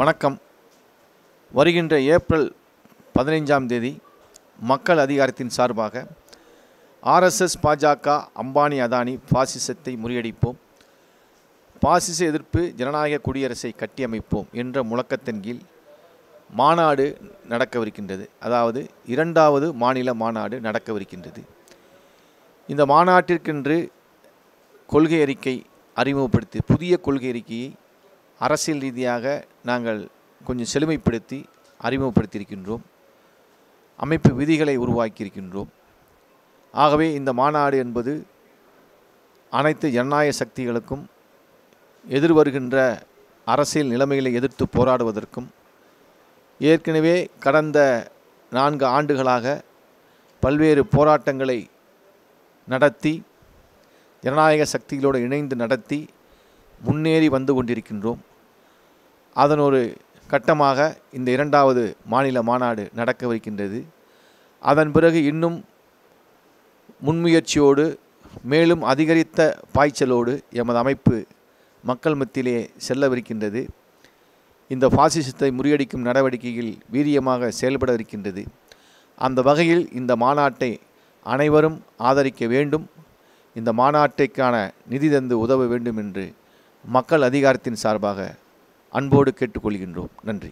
வணக்கம். வருகின்ற ஏப்ரல் 15ஆம் தேதி மக்கள் அதிகாரத்தின் சார்பாக ஆர்எஸ்எஸ், பாஜக, அம்பானி, அதானி பாசிசத்தை முறியடிப்போம், பாசிச எதிர்ப்பு ஜனநாயக குடியரசை கட்டியமைப்போம் என்ற முழக்கத்தின் கீழ் மாநாடு நடக்கவிருக்கின்றது. அதாவது 2வது மாநில மாநாடு நடக்கவிருக்கின்றது. இந்த மாநாட்டிற்கென்று கொள்கை அறிக்கை அறிமுகப்படுத்தி புதிய கொள்கை அறிக்கையை அரசியல் ரீதியாக நாங்கள் கொஞ்சம் செழுமைப்படுத்தி அறிமுகப்படுத்தியிருக்கின்றோம். அமைப்பு விதிகளை உருவாக்கியிருக்கின்றோம். ஆகவே இந்த மாநாடு என்பது அனைத்து ஜனநாயக சக்திகளுக்கும் எதிர்வருகின்ற அரசியல் நிலைமைகளை எதிர்த்து போராடுவதற்கும், ஏற்கனவே கடந்த 4 ஆண்டுகளாக பல்வேறு போராட்டங்களை நடத்தி ஜனநாயக சக்திகளோடு இணைந்து நடத்தி முன்னேறி வந்து கொண்டிருக்கின்றோம். அதன் ஒரு கட்டமாக இந்த 2வது மாநில மாநாடு நடக்கவிருக்கின்றது. அதன் பிறகு இன்னும் முன்முயற்சியோடு மேலும் அதிகரித்த பாய்ச்சலோடு எமது அமைப்பு மக்கள் மத்தியிலே செல்லவிருக்கின்றது. இந்த பாசிசத்தை முறியடிக்கும் நடவடிக்கையில் வீரியமாக செயல்படவிருக்கின்றது. அந்த வகையில் இந்த மாநாட்டை அனைவரும் ஆதரிக்க வேண்டும். இந்த மாநாட்டிற்கான நிதி தந்து உதவ வேண்டும் என்று மக்கள் அதிகாரத்தின் சார்பாக அன்போடு கேட்டுக்கொள்கின்றோம். நன்றி.